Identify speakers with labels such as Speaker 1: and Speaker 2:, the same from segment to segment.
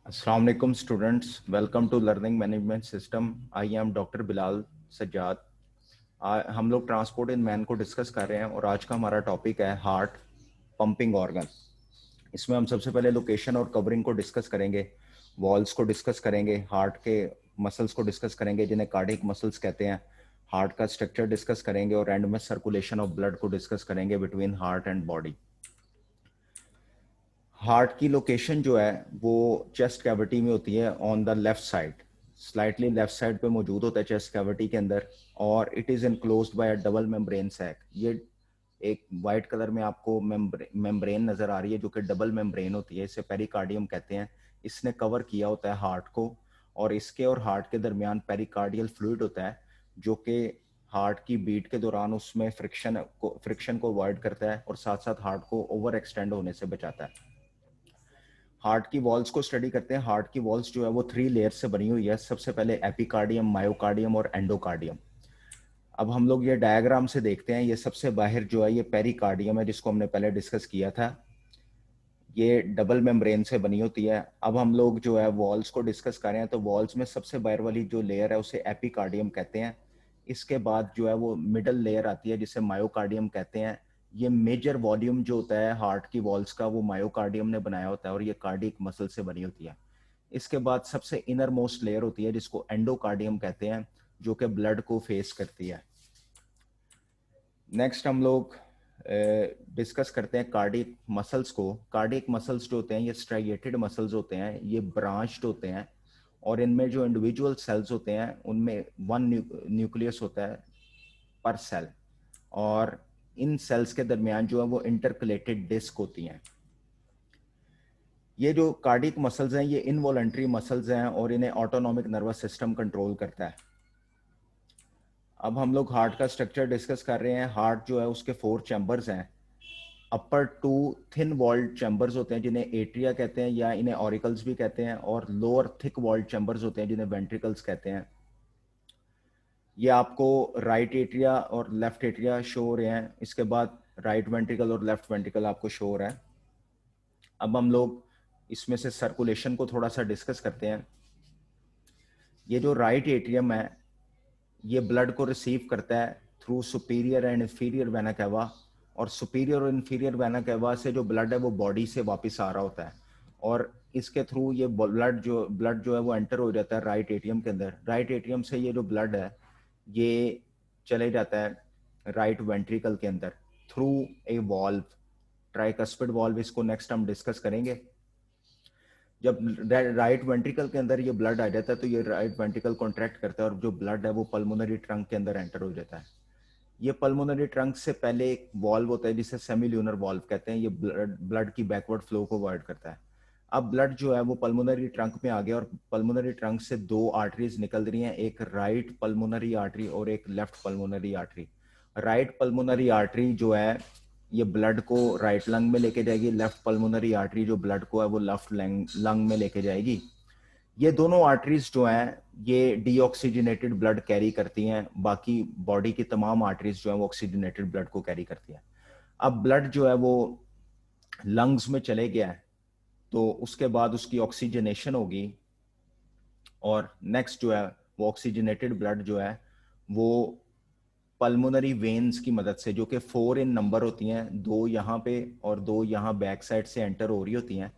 Speaker 1: Assalamu alaikum students, welcome to Learning Management System. I am doctor Bilal Sajjad. हम लोग transport in man को discuss कर रहे हैं और आज का हमारा टॉपिक है हार्ट पंपिंग ऑर्गन. इसमें हम सबसे पहले लोकेशन और कवरिंग को डिस्कस करेंगे, वॉल्स को डिस्कस करेंगे, हार्ट के मसल्स को डिस्कस करेंगे जिन्हें कार्डियक मसल्स कहते हैं, हार्ट का स्ट्रक्चर डिस्कस करेंगे और एंड में सर्कुलेशन ऑफ ब्लड को डिस्कस करेंगे between heart and body. Heart की लोकेशन जो है वो चेस्ट कैविटी में होती है, on the left side, slightly left side पे मौजूद होता है चेस्ट कैविटी के अंदर, और it is enclosed by a double membrane sac. ये एक वाइट कलर में आपको मेम्ब्रेन नजर आ रही है जो कि डबल मेम्ब्रेन होती है, इसे पेरिकार्डियम कहते हैं. इसने कवर किया होता है हार्ट को और इसके और हार्ट के दरमियान पेरिकार्डियल फ्लूइड होता है जो कि हार्ट की बीट के दौरान उसमें फ्रिक्शन को अवॉइड करता है और साथ साथ हार्ट को ओवर एक्सटेंड होने से बचाता है. हार्ट की वॉल्स को स्टडी करते हैं. हार्ट की वॉल्स जो है वो 3 लेयर से बनी हुई है. सबसे पहले एपिकार्डियम, मायोकार्डियम और एंडोकार्डियम. अब हम लोग ये डायग्राम से देखते हैं. ये सबसे बाहर जो है ये पेरिकार्डियम है जिसको हमने पहले डिस्कस किया था. ये डबल मेम्ब्रेन से बनी होती है. अब हम लोग जो है वॉल्स को डिस्कस कर रहे हैं तो वॉल्स में सबसे बाहर वाली जो लेयर है उसे एपिकार्डियम कहते हैं. इसके बाद जो है वो मिडल लेयर आती है जिसे मायोकार्डियम कहते हैं. ये मेजर वॉल्यूम जो होता है हार्ट की वॉल्स का वो मायोकार्डियम ने बनाया होता है और ये कार्डियक मसल से बनी होती है. इसके बाद सबसे इनर मोस्ट लेयर होती है जिसको एंडोकार्डियम कहते हैं जो कि ब्लड को फेस करती है. नेक्स्ट हम लोग डिस्कस करते हैं कार्डियक मसल्स को. कार्डियक मसल्स जो होते हैं ये स्ट्राइएटेड मसल्स होते हैं, ये ब्रांच्ड होते हैं और इनमें जो इंडिविजुअल सेल्स होते हैं उनमें वन न्यूक्लियस होता है पर सेल, और इन सेल्स के दरमियान जो है वो इंटरकलेटेड डिस्क होती हैं. ये जो कार्डियक मसल्स हैं ये इनवॉलंटरी मसल्स हैं और इन्हें ऑटोनॉमिक नर्वस सिस्टम कंट्रोल करता है. अब हम लोग हार्ट का स्ट्रक्चर डिस्कस कर रहे हैं. हार्ट जो है उसके 4 चैम्बर्स हैं. अपर 2 थिन वॉल्ड चैम्बर्स होते हैं जिन्हें एट्रिया कहते हैं या इन्हें ऑरिकल्स भी कहते हैं, और लोअर थिक वॉल्ड चैम्बर्स होते हैं जिन्हें वेंट्रिकल्स कहते हैं. ये आपको राइट एट्रिया और लेफ्ट एट्रिया शो हो रहे हैं. इसके बाद राइट वेंट्रिकल और लेफ्ट वेंट्रिकल आपको शो हो रहा है. अब हम लोग इसमें से सर्कुलेशन को थोड़ा सा डिस्कस करते हैं. ये जो राइट एट्रियम है ये ब्लड को रिसीव करता है through superior and inferior vena cava, और सुपीरियर और इंफीरियर वेना कैवा से जो ब्लड है वो बॉडी से वापस आ रहा होता है और इसके थ्रू ये ब्लड जो है वो एंटर हो जाता है राइट एट्रियम के अंदर. राइट एट्रियम से ये जो ब्लड है ये चले जाता है राइट वेंट्रिकल के अंदर through a valve, tricuspid valve. इसको नेक्स्ट हम डिस्कस करेंगे. जब राइट वेंट्रिकल के अंदर ये ब्लड आ जाता है तो ये राइट वेंट्रिकल कॉन्ट्रैक्ट करता है और जो ब्लड है वो पल्मोनरी ट्रंक के अंदर एंटर हो जाता है. ये पल्मोनरी ट्रंक से पहले एक वॉल्व होता है जिसे सेमील्यूनर वॉल्व कहते हैं. ये ब्लड की बैकवर्ड फ्लो को अवॉइड करता है. अब ब्लड जो है वो पल्मोनरी ट्रंक में आ गया और पल्मोनरी ट्रंक से 2 आर्टरीज निकल रही हैं, एक राइट पल्मोनरी आर्टरी और एक left pulmonary artery. Right pulmonary artery जो है ये ब्लड को राइट लंग में लेके जाएगी. लेफ्ट पल्मोनरी आर्टरी जो ब्लड को है वो लेफ्ट लंग में लेके जाएगी. ये दोनों आर्टरीज जो हैं ये डीऑक्सीजनेटेड ब्लड कैरी करती हैं. बाकी बॉडी की तमाम आर्टरीज जो हैं वो ऑक्सीजनेटेड ब्लड को कैरी करती हैं. अब ब्लड जो है वो लंग्स में चले गया है तो उसके बाद उसकी ऑक्सीजनेशन होगी और नेक्स्ट जो है वो ऑक्सीजनेटेड ब्लड जो है वो पल्मोनरी वेन्स की मदद से, जो कि 4 इन नंबर होती हैं, 2 यहाँ पे और 2 यहाँ बैक साइड से एंटर हो रही होती हैं.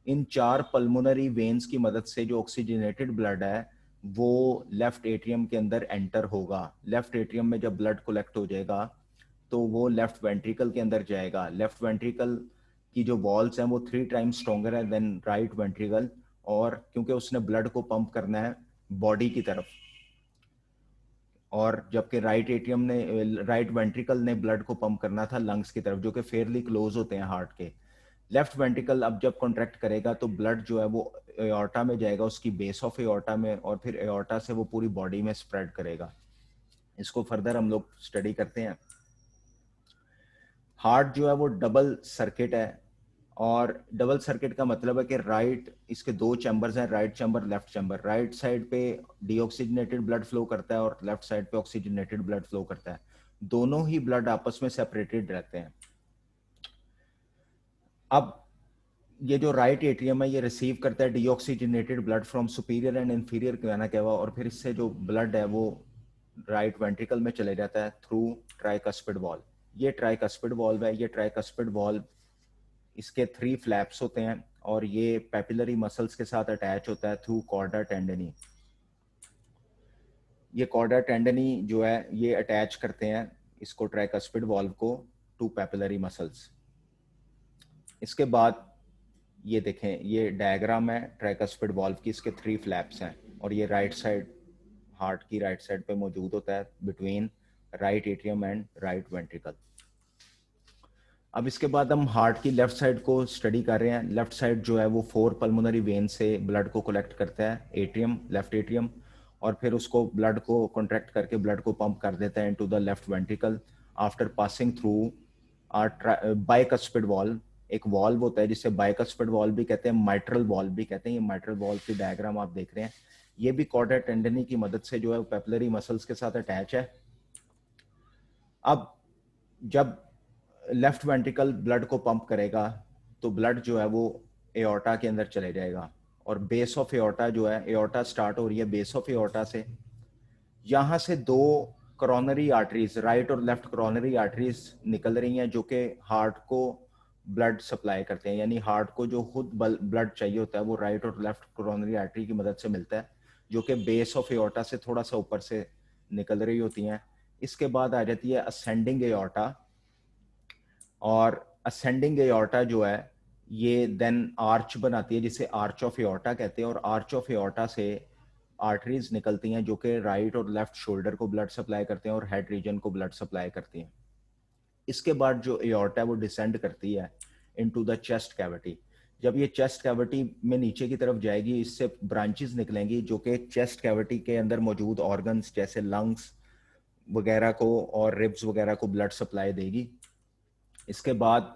Speaker 1: इन 4 पल्मोनरी वेन्स की मदद से जो ऑक्सीजनेटेड ब्लड है वो लेफ्ट एट्रियम के अंदर एंटर होगा. लेफ्ट एट्रियम में जब ब्लड कलेक्ट हो जाएगा तो वो लेफ्ट वेंट्रिकल के अंदर जाएगा. लेफ्ट वेंट्रिकल की जो वॉल्स हैं वो 3 टाइम्स स्ट्रॉन्गर है देन राइट वेंट्रिकल, और क्योंकि उसने ब्लड को पंप करना है बॉडी की तरफ, और जबकि राइट वेंट्रिकल ने ब्लड को पंप करना था लंग्स की तरफ जो कि फेयरली क्लोज होते हैं हार्ट के. लेफ्ट वेंट्रिकल अब जब कॉन्ट्रैक्ट करेगा तो ब्लड जो है वो एओर्टा में जाएगा, उसकी बेस ऑफ एओर्टा में, और फिर एओर्टा से वो पूरी बॉडी में स्प्रेड करेगा. इसको फर्दर हम लोग स्टडी करते हैं. हार्ट जो है वो डबल सर्किट है, और डबल सर्किट का मतलब है कि राइट इसके 2 चैम्बर्स हैं, right chamber left chamber. Right side पे डीऑक्सीजनेटेड ब्लड फ्लो करता है और लेफ्ट साइड पे ऑक्सीजनेटेड ब्लड फ्लो करता है. दोनों ही ब्लड आपस में सेपरेटेड रहते हैं. अब ये जो राइट एट्रियम है ये रिसीव करता है deoxygenated blood from superior and inferior vena cava, और फिर इससे जो ब्लड है वो राइट वेंट्रिकल में चले जाता है थ्रू ट्राइकस्पिड वॉल्व। ये ट्राइकस्पिड वॉल्व है। ये ट्राइकस्पिड वॉल्व, इसके 3 फ्लैप्स होते हैं और ये पैपिलरी मसल्स के साथ अटैच होता है थ्रू कॉर्डा टेंडनी। ये कॉर्डा टेंडनी जो है ये अटैच करते हैं इसको ट्राइकस्पिड वॉल्व को टू पैपिलरी मसल्स। इसके बाद ये देखें, ये डायग्राम है ट्राइकस्पिड वॉल्व की, इसके 3 फ्लैप्स हैं और ये राइट साइड, हार्ट की राइट साइड पे मौजूद होता है between right atrium and right ventricle. अब इसके बाद हम हार्ट की लेफ्ट साइड को स्टडी कर रहे हैं। लेफ्ट साइड जो है वो 4 पल्मोनरी वेन से ब्लड को कलेक्ट करता है, एट्रियम, लेफ्ट एट्रियम, और फिर उसको ब्लड को कॉन्ट्रैक्ट करके ब्लड को पंप कर देता है into the left ventricle after passing through bicuspid valve. एक वॉल्व होता है जिसे बाइकस्पिड वॉल्व भी कहते हैं, माइट्रल वॉल्व भी कहते हैं। ये माइट्रल वॉल्व की डायग्राम आप देख रहे हैं। ये भी कॉर्डा टेंडनी की मदद से जो है पेपिलरी मसल्स के साथ अटैच है। अब जब लेफ्ट वेंट्रिकल ब्लड को पंप करेगा तो ब्लड जो है वो एओर्टा के अंदर चले जाएगा, और बेस ऑफ एओर्टा जो है, एओर्टा स्टार्ट हो रही है बेस ऑफ एओर्टा से। यहां से 2 करोनरी आर्टरीज, राइट और लेफ्ट करोनरी आर्टरीज निकल रही हैं जो कि हार्ट को ब्लड सप्लाई करते हैं। यानी हार्ट को जो खुद ब्लड चाहिए होता है वो राइट और लेफ्ट करोनरी आर्टरी की मदद से मिलता है, जो कि बेस ऑफ एओर्टा से थोड़ा सा ऊपर से निकल रही होती हैं। इसके बाद आ जाती है असेंडिंग एओर्टा, और असेंडिंग एओर्टा जो है ये देन आर्च बनाती है जिसे आर्च ऑफ एओर्टा कहते हैं, और आर्च ऑफ एओर्टा से आर्टरीज निकलती हैं जो कि राइट और लेफ्ट शोल्डर को ब्लड सप्लाई करते हैं और हेड रीजन को ब्लड सप्लाई करती हैं। इसके बाद जो एओर्टा है वो डिसेंड करती है इनटू द चेस्ट कैविटी। जब ये चेस्ट कैविटी में नीचे की तरफ जाएगी, इससे ब्रांचेस निकलेंगी जो कि चेस्ट कैविटी के अंदर मौजूद ऑर्गन्स जैसे लंग्स वगैरह को और रिब्स वगैरह को ब्लड सप्लाई देगी। इसके बाद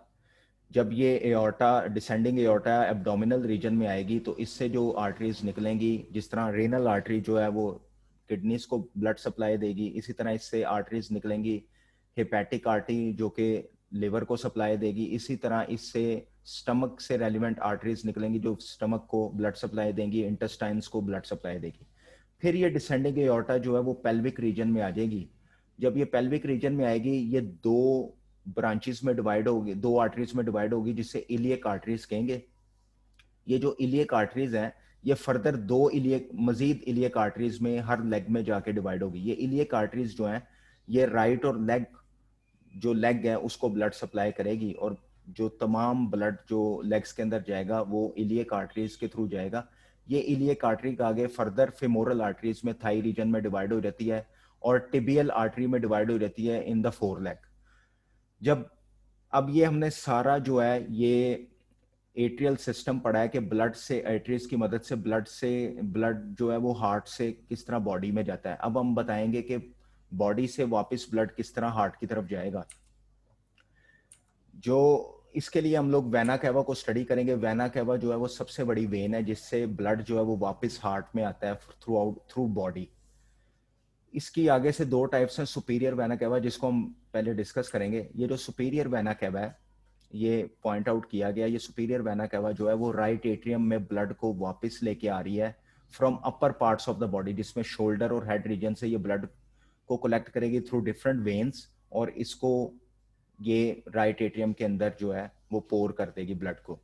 Speaker 1: जब ये aorta, descending aorta abdominal region में आएगी तो इससे जो आर्टरीज निकलेंगी, जिस तरह रेनल आर्टरी जो है वो किडनीज को ब्लड सप्लाई देगी, इसी तरह इससे आर्टरीज निकलेंगी हेपेटिक आर्टरी जो कि लिवर को सप्लाई देगी। इसी तरह इससे स्टमक से रेलिवेंट आर्टरीज निकलेंगी जो स्टमक को ब्लड सप्लाई देंगी, इंटेस्टाइन्स को ब्लड सप्लाई देगी। फिर ये डिसेंडिंग एओर्टा जो है वो पेल्विक रीजन में आ जाएगी। जब ये पेल्विक रीजन में आएगी ये 2 ब्रांचेस में डिवाइड होगी, 2 आर्टरीज में डिवाइड होगी जिसे इलियक आर्टरीज कहेंगे। ये जो इलियक आर्टरीज हैं ये फर्दर 2 इलियक, मजीद इलियक आर्टरीज में हर लेग में जाके डिवाइड होगी। ये इलियक आर्टरीज जो हैं ये राइट और लेग, जो लेग है उसको ब्लड सप्लाई करेगी, और जो तमाम ब्लड जो लेग्स के अंदर जाएगा वो इलियक आर्टरीज के थ्रू जाएगा। ये इलियक आर्टरी का आगे फर्दर फेमोरल आर्टरीज में थाई रीजन में डिवाइड हो जाती है और टिबियल आर्टरी में डिवाइड हो जाती है इन द 4 लेग। जब अब ये हमने सारा जो है ये एट्रियल सिस्टम पढ़ा है कि ब्लड से, एट्रीज की मदद से ब्लड जो है वो हार्ट से किस तरह बॉडी में जाता है। अब हम बताएंगे कि बॉडी से वापस ब्लड किस तरह हार्ट की तरफ जाएगा। जो इसके लिए हम लोग वेना कैवा को स्टडी करेंगे। वेना कैवा जो है वो सबसे बड़ी वेन है जिससे ब्लड जो है वो वापस हार्ट में आता है थ्रू बॉडी। इसकी आगे से 2 टाइप्स हैं, सुपीरियर वेना कैवा जिसको हम पहले डिस्कस करेंगे। ये जो सुपीरियर वेना कैवा है ये पॉइंट आउट किया गया, ये सुपीरियर वेना कैवा जो है वो राइट एट्रियम में ब्लड को वापस लेके आ रही है from upper parts of the body, जिसमें शोल्डर और हेड रीजन से ये ब्लड को कलेक्ट करेगी थ्रू डिफरेंट वेन्स, और इसको ये राइट एट्रियम के अंदर जो है वो पोर कर देगी ब्लड को।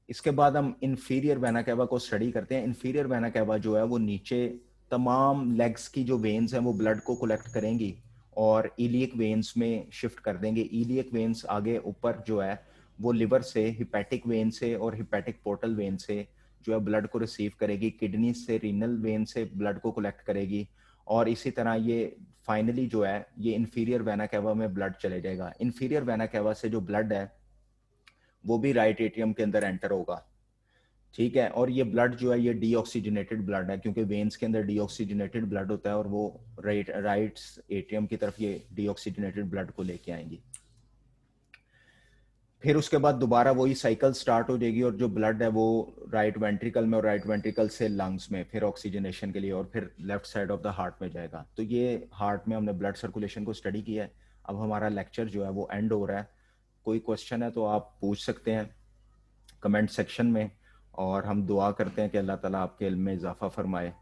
Speaker 1: इसके बाद हम इंफीरियर वेना कैवा को स्टडी करते हैं। इंफीरियर वेना कैवा जो है वो नीचे तमाम लेग्स की जो वेन्स हैं वो ब्लड को कलेक्ट करेंगी और इलियक वेन्स में शिफ्ट कर देंगे। इलियक वेन्स आगे ऊपर जो है वो लिवर से, हिपैटिक वेन से और हिपैटिक पोर्टल वेन से जो है ब्लड को रिसीव करेगी। किडनी से, रीनल वेन से ब्लड को कलेक्ट करेगी, और इसी तरह ये फाइनली जो है ये इंफीरियर वेना कैवा में ब्लड चले जाएगा। इंफीरियर वेना कैवा से जो ब्लड है वो भी राइट एट्रियम के अंदर एंटर होगा, ठीक है। और ये ब्लड जो है ये डीऑक्सीजनेटेड ब्लड है, क्योंकि वेन्स के अंदर डीऑक्सीजनेटेड ब्लड होता है और वो राइट एट्रियम की तरफ ये डीऑक्सीजनेटेड ब्लड को लेके आएंगी। फिर उसके बाद दोबारा वही साइकिल स्टार्ट हो जाएगी और जो ब्लड है वो राइट वेंट्रिकल में और राइट वेंट्रिकल से लंग्स में फिर ऑक्सीजनेशन के लिए और फिर left side of the heart में जाएगा। तो ये हार्ट में हमने ब्लड सर्कुलेशन को स्टडी किया है। अब हमारा लेक्चर जो है वो एंड हो रहा है। कोई क्वेश्चन है तो आप पूछ सकते हैं। कमेंट सेक्शन में, और हम दुआ करते हैं कि अल्लाह ताला आपके इल्म में इजाफा फरमाए।